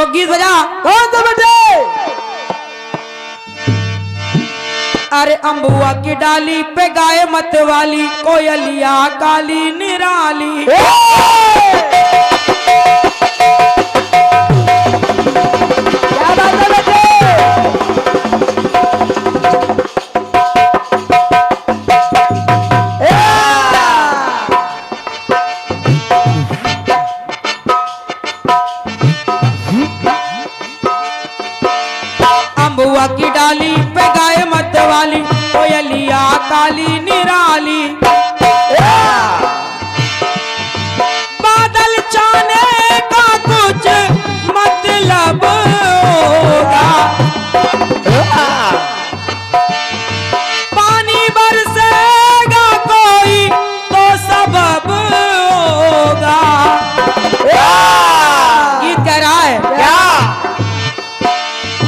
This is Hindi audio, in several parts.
तो गीत बजा। कौन सा बजे? अरे अम्बुआ की डाली पे गाय मत वाली, कोयलिया काली निराली। क्या बात है बजे? अम्बुआ की डाली पे गाय मत वाली, कोयलिया काली निराली। बादल चाने का कुछ मतलब होगा, पानी बरसेगा कोई तो सबब होगा। गीत कह रहा है क्या?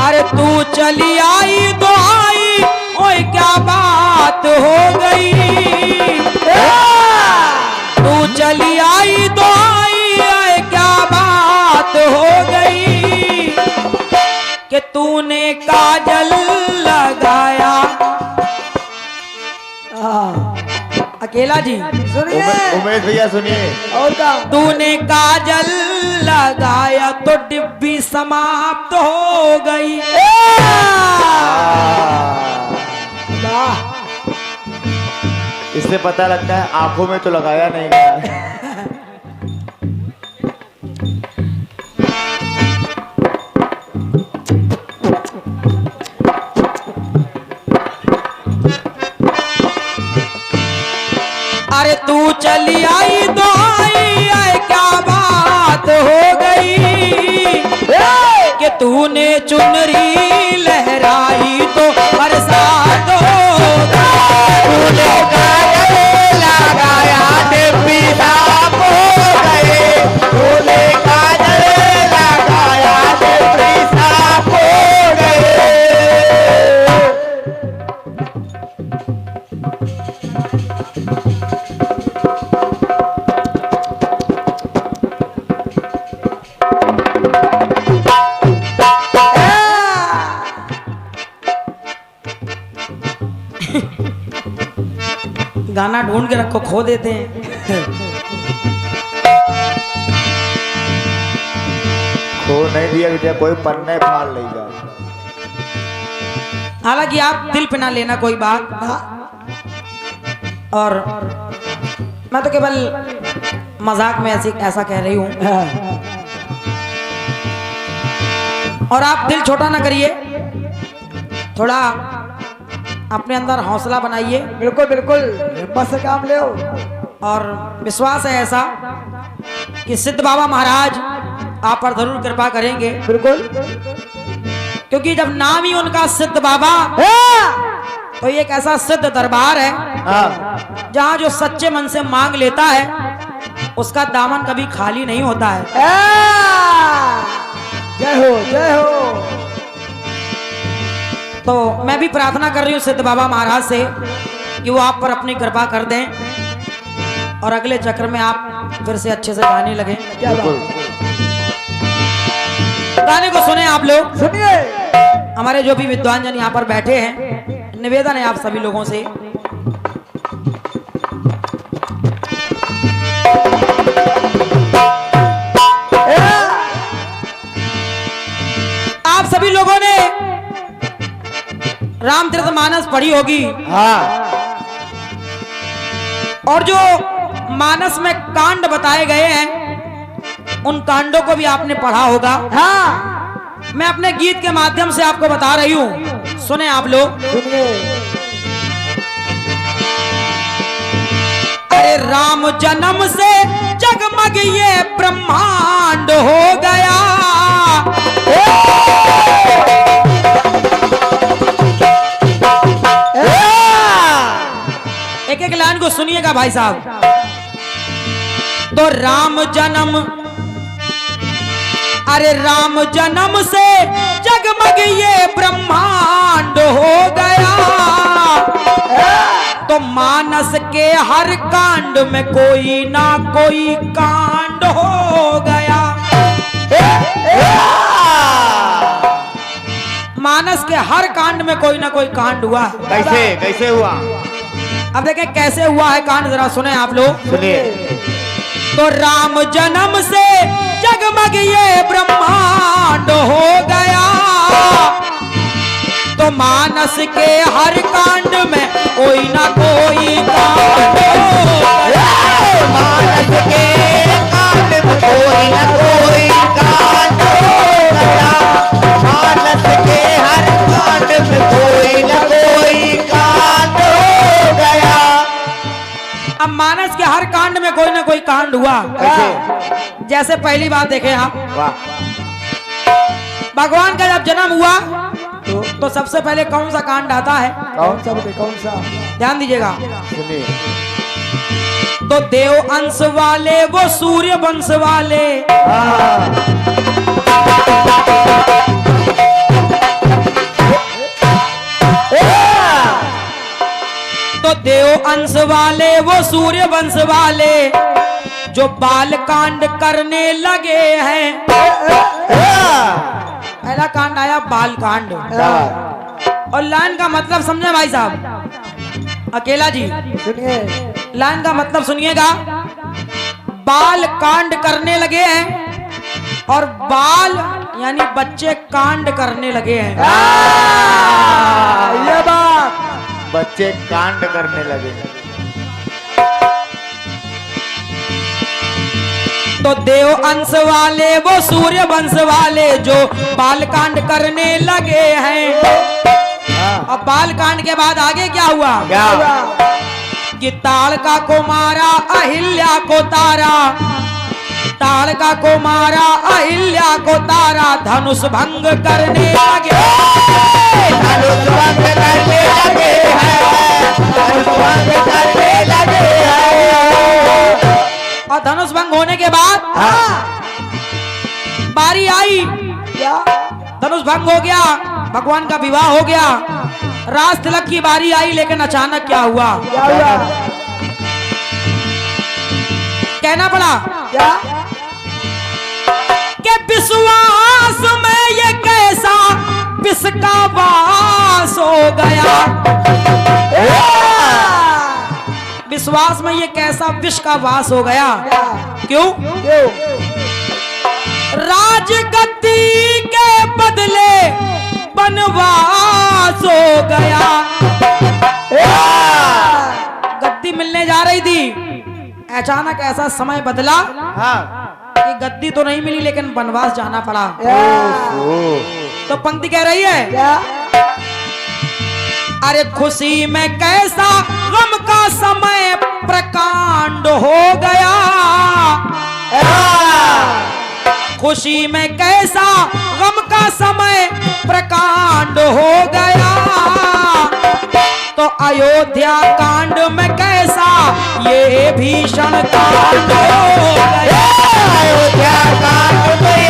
अरे तू चली आई तो आई, ओए क्या बात हो गई। तू चली आई तो आई, ओए क्या बात हो गई। कि तूने काजल लगाया। अकेला जी सुनिए उमेश भैया सुनिए। और का तूने काजल लगाया तो डिब्बी समाप्त हो गई। वाह, इससे पता लगता है आंखों में तो लगाया नहीं गया। अरे तू चली आई तो आई, आए क्या बात हो गई। कि तूने चुनरी लहराई तो बरसात हो गई। तूने काजल लगाया डिब्बी साफ हो गई। तूने काजल लगाया डिब्बी साफ हो गई। गाना ढूंढ के रखो, खो देते हैं। खो नहीं दिया बेटा, कोई पन्ने फाड़ लेगा। हालांकि आप दिल पे ना लेना कोई बात। और मैं तो केवल मजाक में ऐसा कह रही हूं। और आप दिल छोटा ना करिए, थोड़ा अपने अंदर हौसला बनाइए। बिल्कुल बिल्कुल, हिम्मत से काम ले। और विश्वास है ऐसा कि सिद्ध बाबा महाराज आप पर जरूर कृपा करेंगे। बिल्कुल, क्योंकि जब नाम ही उनका सिद्ध बाबा, तो ये एक ऐसा सिद्ध दरबार है जहां जो सच्चे मन से मांग लेता है उसका दामन कभी खाली नहीं होता है। जय हो जय हो। तो मैं भी प्रार्थना कर रही हूँ सिद्ध बाबा महाराज से कि वो आप पर अपनी कृपा कर दें और अगले चक्र में आप फिर से अच्छे से गाने लगे। क्या बात? गाने को सुने आप लोग। सुनिए, हमारे जो भी विद्वान जन यहाँ पर बैठे हैं, निवेदन है आप सभी लोगों से, आप सभी लोगों ने रामचरितमानस पढ़ी होगी। हाँ, और जो मानस में कांड बताए गए हैं उन कांडों को भी आपने पढ़ा होगा। हाँ, मैं अपने गीत के माध्यम से आपको बता रही हूं, सुने आप लोग। सुनिए। अरे राम जन्म से जगमग ये ब्रह्मांड हो गया। एक एक लाइन को सुनिएगा भाई साहब। तो राम जन्म, अरे राम जन्म से जगमग ये ब्रह्मांड हो गया। तो मानस के हर कांड में कोई ना कोई कांड हो गया। हर कांड में कोई ना कोई कांड हुआ है। कैसे कैसे हुआ? अब देखें कैसे हुआ है कांड, जरा सुने आप लोग। सुनिए। तो राम जन्म से जगमग ये ब्रह्मांड हो गया, तो मानस के हर कांड में कोई ना कोई कांड हो गया। मानस के कांड में कोई ना कोई कांड हो गया। मानस के हर कांड में कोई ना कोई कांड हो गया। अब मानस के हर कांड में कोई ना कोई कांड हुआ। कैसे? जैसे पहली बात देखें आप, वाह। भगवान का जब जन्म हुआ तो सबसे पहले कौन सा कांड आता है? कौन सा बेटे, कौन सा? ध्यान दीजिएगा। सुनिए। तो देव अंश वाले वो सूर्य वंश वाले, तो देव अंश वाले वो सूर्य वंश वाले जो बाल कांड करने लगे हैं। पहला कांड आया बाल कांड, और लाइन का मतलब समझे भाई साहब, अकेला जी सुनिए। लाइन का मतलब सुनिएगा। बाल कांड करने लगे हैं, और बाल यानी बच्चे कांड करने लगे हैं। ये बात। बच्चे कांड करने लगे। तो देव अंश वाले वो सूर्य वंश वाले जो बाल कांड करने लगे हैं। अब बाल कांड के बाद आगे क्या हुआ? क्या? कि ताड़का को मारा, अहिल्या को तारा, ताड़का को मारा, अहिल्या को तारा, धनुष भंग करने लगे। धनुष भंग करने लगे हैं। धनुष भंग करने लगे हैं। और धनुष भंग होने के बाद बारी आई, क्या? धनुष भंग हो गया, भगवान का विवाह हो गया, रास तिलक की बारी आई। लेकिन अचानक क्या हुआ? क्या हुआ? कहना पड़ा क्या? कि विश्वास में ये कैसा विष का वास हो गया। विश्वास में ये कैसा विष का वास हो गया। क्यों? क्यों? राजगद्दी के बदले बनवास हो गया। गद्दी मिलने जा रही थी, अचानक ऐसा समय बदला कि गद्दी तो नहीं मिली लेकिन बनवास जाना पड़ा। तो पंक्ति कह रही है, क्या? अरे खुशी में कैसा गम का समय प्रकांड हो गया। खुशी में कैसा गम का समय प्रकांड हो गया। तो अयोध्या कांड में कैसा ये भीषण कांड हो गया। अयोध्या कांड में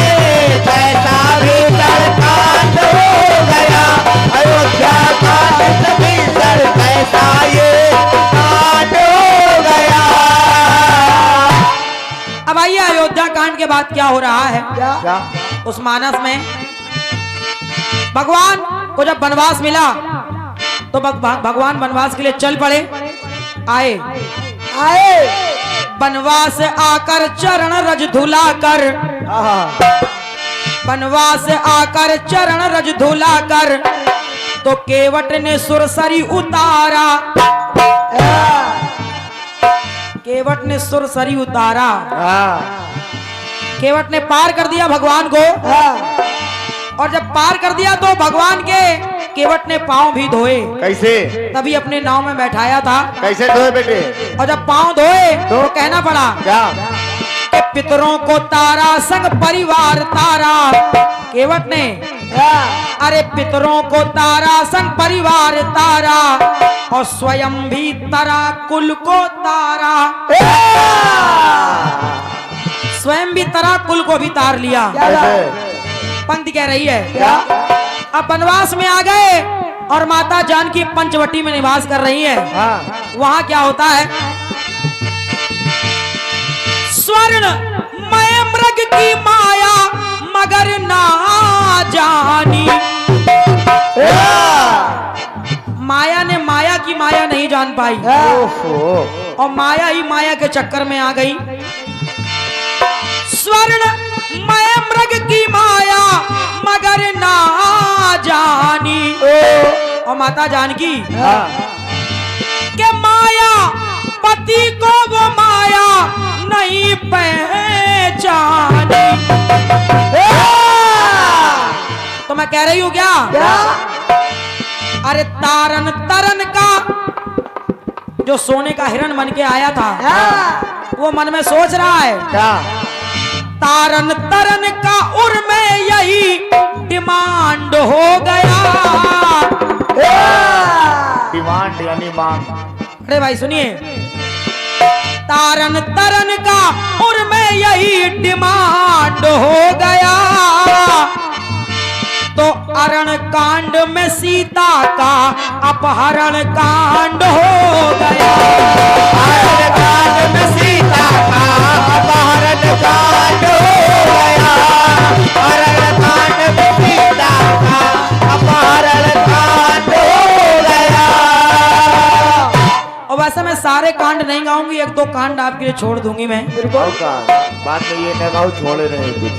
कैसा भीषण कांड हो गया। अयोध्या कांड में भीषण कैसा ये कांड हो गया। अब आइए अयोध्या कांड के बाद क्या हो रहा है। क्या? उस मानस में भगवान को जब वनवास मिला तो भगवान वनवास के लिए चल पड़े। आए वनवास आकर चरण रज धुलाकर, वनवास आकर चरण रज धुलाकर, तो केवट ने सुरसरी उतारा। केवट ने सुरसरी उतारा। केवट ने पार कर दिया भगवान को, और जब पार कर दिया तो भगवान के केवट ने पांव भी धोए। कैसे? तभी अपने नाव में बैठाया था। कैसे धोए बेटे? और जब पांव धोए तो कहना पड़ा क्या? कि पितरों को तारा संग परिवार तारा। केवट ने अरे पितरों को तारा संग परिवार तारा, और स्वयं भी तरा कुल को तारा। स्वयं भी तरा कुल को भी तार लिया। कैसे? पंक्ति कह रही है, क्या? अब वनवास में आ गए और माता जानकी पंचवटी में निवास कर रही है। वहां क्या होता है? स्वर्ण मय मृग की माया मगर ना जानी। पाई और माया ही माया के चक्कर में आ गई। स्वर्ण मय मृग की माया मगर ना जानी। और माता जानकी के माया पति को वो माया नहीं पहचानी। तो मैं कह रही हूं क्या? अरे तारन तरन का जो सोने का हिरण बन के आया था वो मन में सोच रहा है तारन तरन का उर में यही डिमांड हो गया। डिमांड यानी मांग। अरे भाई सुनिए, तारन तरन का उर में यही डिमांड हो गया। तो अरण कांड में सीता का अपहरण कांड हो गया। अरण कांड में सीता का अपहरण कांड हो गया। अरण कांड में सीता का अपहरण कांड हो गया। और वैसे मैं सारे कांड नहीं गाऊंगी, एक दो कांड आपके लिए छोड़ दूंगी मैं। बात में ये न गाओ, छोड़े नहीं कुछ।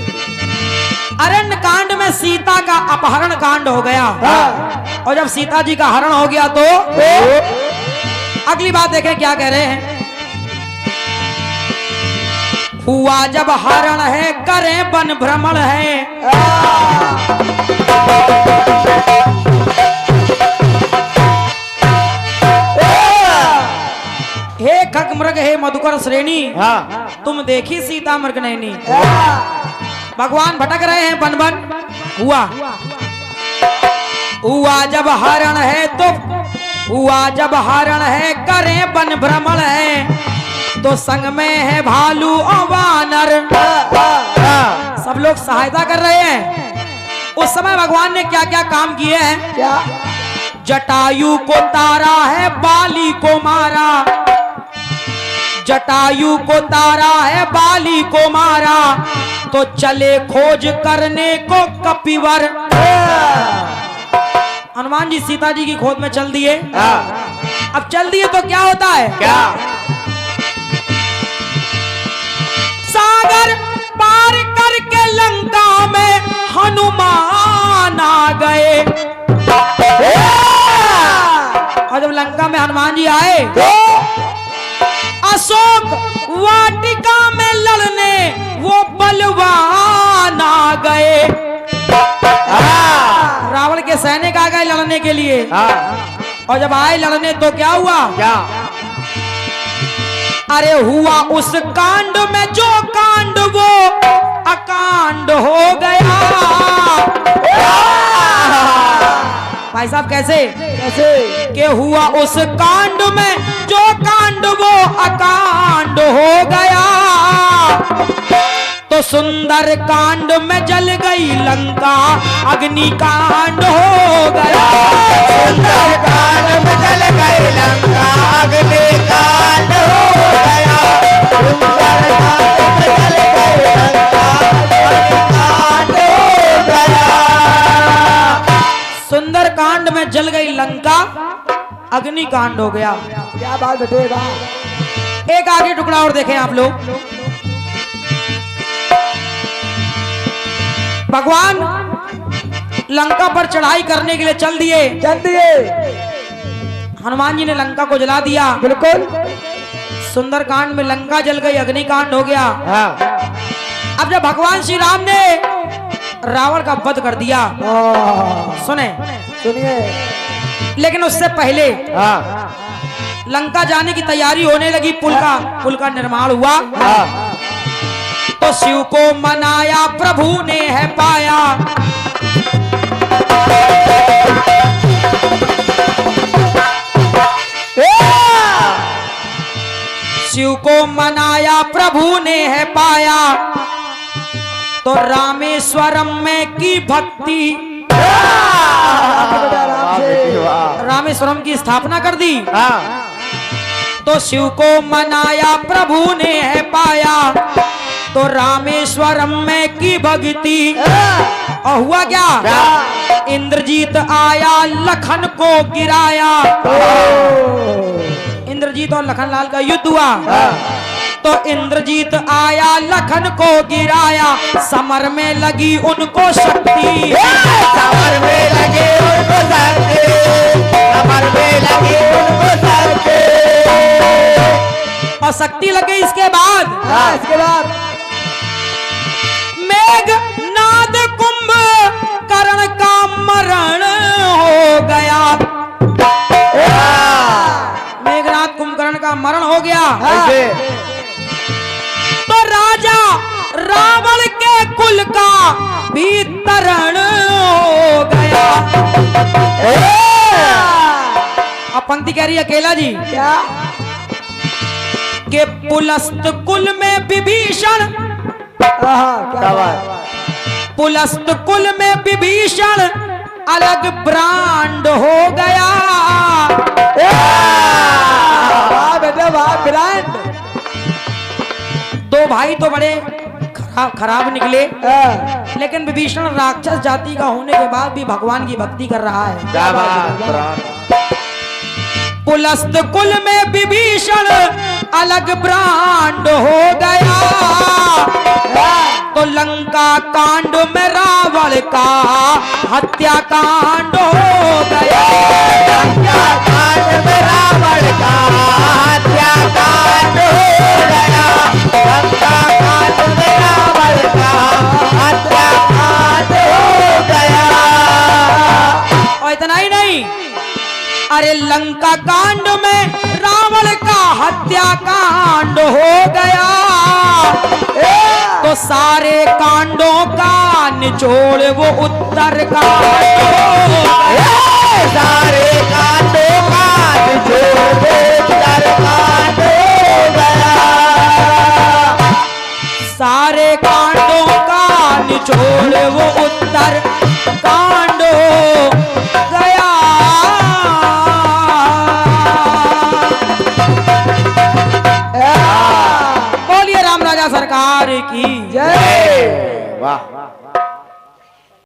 अरण्य कांड में सीता का अपहरण कांड हो गया। और जब सीता जी का हरण हो गया तो अगली बात देखें क्या कह रहे हैं। हुआ जब हरण है करें वन भ्रमण है। हे खग मृग हे मधुकर श्रेणी, तुम देखी सीता मृग नैनी। भगवान भटक रहे हैं बन बन। हुआ जब हरण है तो हुआ जब हरण है करें वन भ्रमण है। तो संग में है भालू और वानर, सब लोग सहायता कर रहे हैं। उस समय भगवान ने क्या क्या काम किए हैं? क्या? जटायु को तारा है, बाली को मारा। जटायु को तारा है, बाली को मारा। तो चले खोज करने को कपिवर। हनुमान जी सीता जी की खोज में चल दिए। अब चल दिए तो क्या होता है? क्या? सागर पार करके लंका में हनुमान आ गए। और जब लंका में हनुमान जी आए तो अशोक वाटिका में लड़ने वो बलवान आ गए। रावण के सैनिक आ गए लड़ने के लिए। और जब आए लड़ने तो क्या हुआ? क्या? अरे हुआ उस कांड में जो कांड वो अकांड हो गया। भाई साहब कैसे? के हुआ उस कांड में जो कांड वो अकांड हो गया। तो सुंदर कांड में जल गई लंका, अग्नि कांड हो गया। सुंदर कांड में जल गई लंका, अग्नि कांड हो गया। सुंदर कांड में जल गई लंका, अग्नि कांड हो गया। सुंदर कांड में जल गई लंका, अग्नि कांड हो गया। क्या बात बेटेगा? एक आगे टुकड़ा और देखें आप लोग। भगवान लंका पर चढ़ाई करने के लिए चल दिए। हनुमान जी ने लंका को जला दिया। बिल्कुल। सुंदर कांड में लंका जल गई, अग्निकांड हो गया। अब जब भगवान श्री राम ने रावण का वध कर दिया, सुने सुनिए, लेकिन उससे पहले लंका जाने की तैयारी होने लगी। पुल का निर्माण हुआ। तो शिव को मनाया प्रभु ने है पाया। शिव को मनाया प्रभु ने है पाया। तो रामेश्वरम में की भक्ति, रामेश्वरम की स्थापना कर दी। तो शिव को मनाया प्रभु ने है पाया। तो रामेश्वरम में की भक्ति। और हुआ क्या? इंद्रजीत आया लखन को गिराया। इंद्रजीत और लखनलाल का युद्ध हुआ। तो इंद्रजीत आया, लखन को गिराया, समर में लगी उनको शक्ति, समर में लगे उनको शक्ति, समर में लगे उनको शक्ति। और शक्ति लग गई। इसके बाद इसके बाद मेघनाद कुंभ कर्ण का मरण हो गया। मेघनाद कुंभकर्ण का मरण हो गया। तो राजा रावण के कुल का भी तरण हो गया। अब पंक्ति कह रही है अकेला जी क्या कि पुलस्त कुल में विभीषण, क्या बात पुलस्त कुल में विभीषण अलग ब्रांड हो गया। वाह बेटा वाह ब्रांड। दो भाई तो बड़े खराब निकले, लेकिन विभीषण राक्षस जाति का होने के बाद भी भगवान की भक्ति कर रहा है। पुलस्त कुल में विभीषण अलग ब्रांड हो गया। तो लंका कांड में रावण का हत्या कांड हो गया। लंका कांड में रावण का हत्या कांड हो गया। लंका कांड में रावण का हत्या कांड हो गया। और इतना ही नहीं, अरे लंका कांड में रावण का हत्या कांड हो गया। तो सारे कांडों का निचोड़ वो उत्तर कांड हो गया। सारे कांडों का निचोड़